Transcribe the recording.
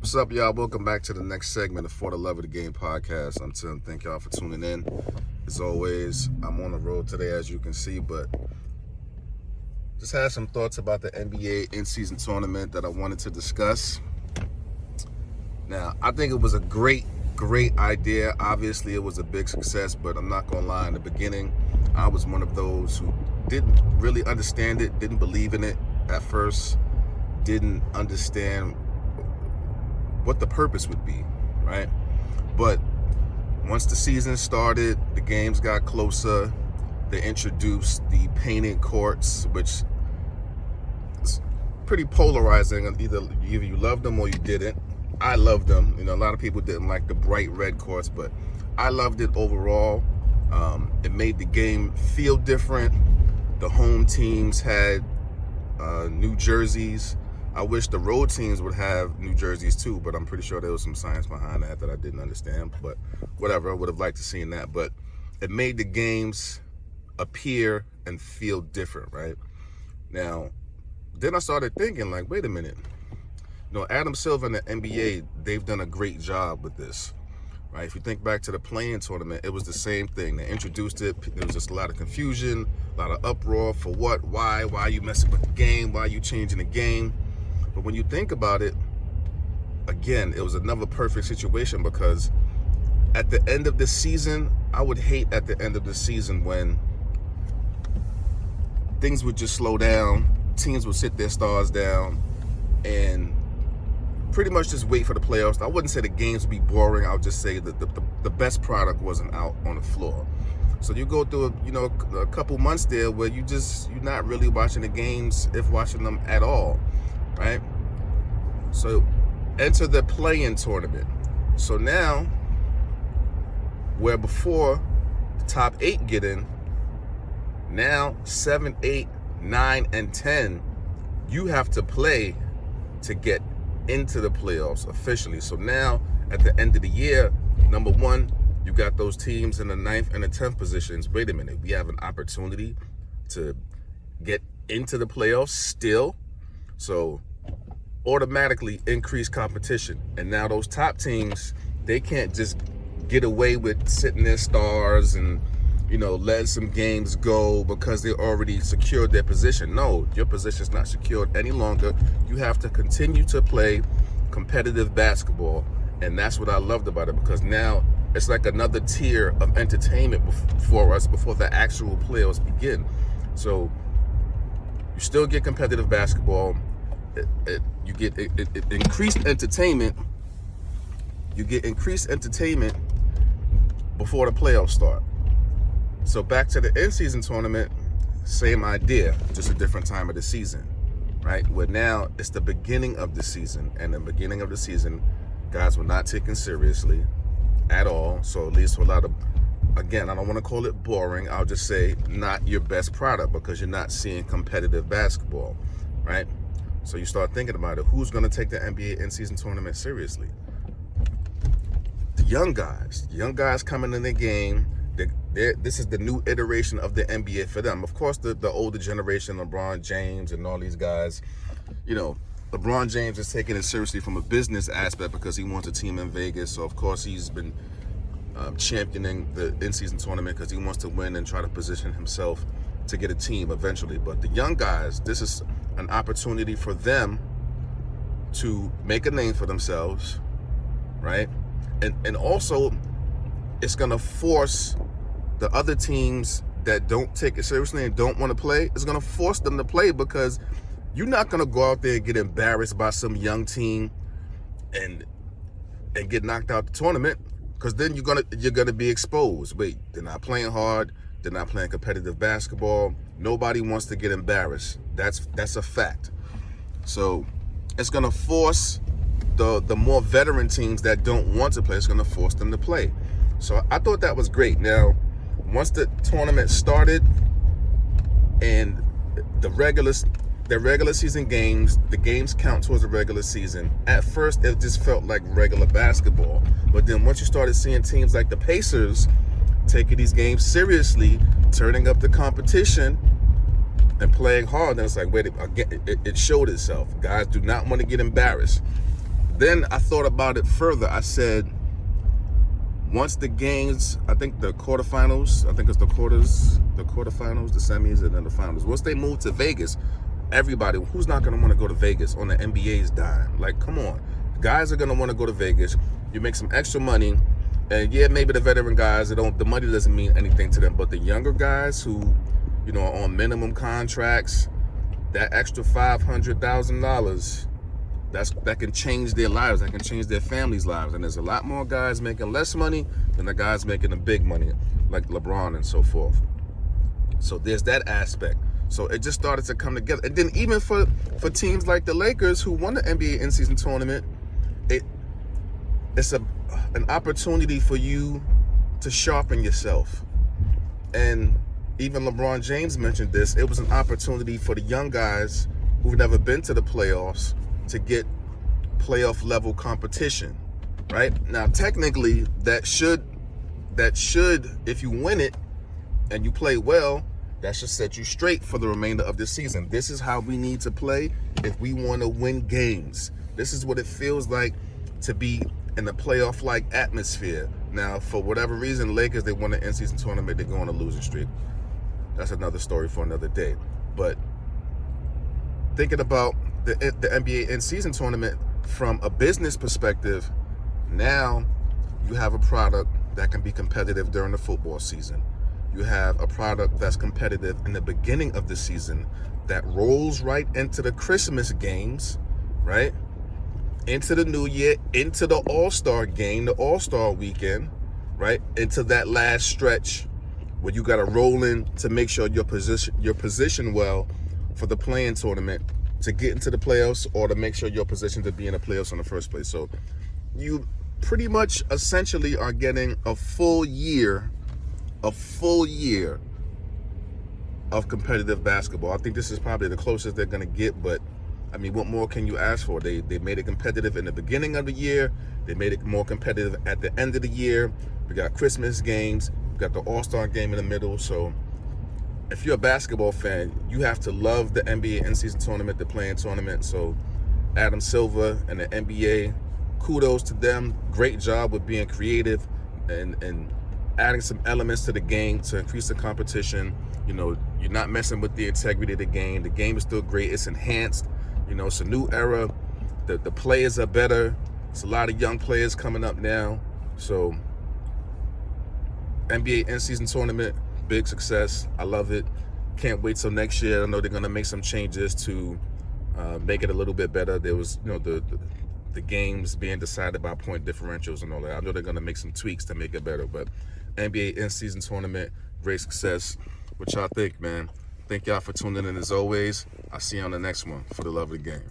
What's up, y'all? Welcome back to the next segment of For the Love of the Game podcast. I'm Tim. Thank y'all for tuning in. As always, I'm on the road today, as you can see, but just had some thoughts about the NBA in-season tournament that I wanted to discuss. Now, I think it was a great idea. Obviously, it was a big success, but I'm not gonna lie. In the beginning, I was one of those who didn't really understand it, didn't believe in it at first, didn't understand what the purpose would be, right? But once the season started, the games got closer. They introduced the painted courts, which is pretty polarizing. Either you loved them or you didn't. I loved them. A lot of people didn't like the bright red courts, but I loved it overall. It made the game feel different. The home teams had new jerseys. I wish the road teams would have new jerseys too, but I'm pretty sure there was some science behind that I didn't understand. But whatever, I would have liked to see that. But it made the games appear and feel different, right? Now, then I started thinking, like, wait a minute. Adam Silver and the NBA, they've done a great job with this, right? If you think back to the play-in tournament, it was the same thing. They introduced it. There was just a lot of confusion, a lot of uproar. For what? Why are you messing with the game? Why are you changing the game? But when you think about it, again, it was another perfect situation, because at the end of the season, I would hate at the end of the season when things would just slow down, teams would sit their stars down, and pretty much just wait for the playoffs. I wouldn't say the games would be boring. I would just say that the best product wasn't out on the floor. So you go through a couple months there where you're not really watching the games, if watching them at all. Right? So enter the play-in tournament. So now, where before the top 8 get in, now 7, 8, 9, and 10, you have to play to get into the playoffs officially. So now, at the end of the year, number one, you got those teams in the 9th and the 10th positions. Wait a minute, we have an opportunity to get into the playoffs still. So automatically increase competition. And now those top teams, they can't just get away with sitting their stars and, letting some games go because they already secured their position. No, your position's not secured any longer. You have to continue to play competitive basketball. And that's what I loved about it, because now it's like another tier of entertainment for us before the actual playoffs begin. So you still get competitive basketball. You get increased entertainment. You get increased entertainment before the playoffs start. So back to the in-season tournament, same idea, just a different time of the season, right? Where now it's the beginning of the season, and the beginning of the season, guys were not taken seriously at all. So at least for a lot of, again, I don't want to call it boring. I'll just say not your best product, because you're not seeing competitive basketball, right? So you start thinking about it. Who's going to take the NBA in-season tournament seriously? The young guys. The young guys coming in the game. This is the new iteration of the NBA for them. Of course, the older generation, LeBron James and all these guys, LeBron James is taking it seriously from a business aspect because he wants a team in Vegas. So, of course, he's been championing the in-season tournament because he wants to win and try to position himself to get a team eventually. But the young guys, this is an opportunity for them to make a name for themselves, right? And also, it's going to force the other teams that don't take it seriously and don't want to play, it's going to force them to play, because you're not going to go out there and get embarrassed by some young team and get knocked out the tournament, because then you're gonna be exposed. Wait, they're not playing hard. They're not playing competitive basketball. Nobody wants to get embarrassed. That's a fact. So it's going to force the more veteran teams that don't want to play, it's going to force them to play. So I thought that was great. Now, once the tournament started and the regular season games, the games count towards the regular season. At first, it just felt like regular basketball. But then once you started seeing teams like the Pacers taking these games seriously, turning up the competition, and playing hard, then it's like, wait, it showed itself. Guys do not want to get embarrassed. Then I thought about it further. I said, once the games, I think the quarterfinals, I think it's the quarterfinals, the semis, and then the finals. Once they move to Vegas, everybody, who's not going to want to go to Vegas on the NBA's dime? Like, come on. Guys are going to want to go to Vegas. You make some extra money. And yeah, maybe the veteran guys, the money doesn't mean anything to them. But the younger guys who, you know, are on minimum contracts, that extra $500,000, that can change their lives. That can change their families' lives. And there's a lot more guys making less money than the guys making the big money, like LeBron and so forth. So there's that aspect. So it just started to come together. And then even for teams like the Lakers who won the NBA in-season tournament, it's an opportunity for you to sharpen yourself. And even LeBron James mentioned this. It was an opportunity for the young guys who've never been to the playoffs to get playoff level competition, right? Now, technically, that should, if you win it and you play well, that should set you straight for the remainder of the season. This is how we need to play if we want to win games. This is what it feels like to be in a playoff-like atmosphere. Now, for whatever reason, Lakers, they won the in-season tournament, they go on a losing streak. That's another story for another day. But thinking about the NBA in-season tournament from a business perspective, now you have a product that can be competitive during the football season. You have a product that's competitive in the beginning of the season that rolls right into the Christmas games, right? Into the New Year, into the All-Star game, the All-Star weekend, right? Into that last stretch where you got to roll in to make sure you're positioned well for the play-in tournament to get into the playoffs, or to make sure you're positioned to be in the playoffs in the first place. So you pretty much essentially are getting a full year of competitive basketball. I think this is probably the closest they're going to get, but I mean, what more can you ask for? They made it competitive in the beginning of the year. They made it more competitive at the end of the year. We got Christmas games. We got the All-Star game in the middle. So if you're a basketball fan, you have to love the NBA in-season tournament, the play-in tournament. So Adam Silver and the NBA, kudos to them. Great job with being creative and adding some elements to the game to increase the competition. You know, you're not messing with the integrity of the game. The game is still great. It's enhanced. You know, it's a new era. The players are better. It's a lot of young players coming up now. So NBA in-season tournament, big success. I love it. Can't wait till next year. I know they're going to make some changes to make it a little bit better. There was, you know, the games being decided by point differentials and all that. I know they're going to make some tweaks to make it better. But NBA in-season tournament, great success. What y'all think, man? Thank y'all for tuning in as always. I'll see you on the next one. For the love of the game.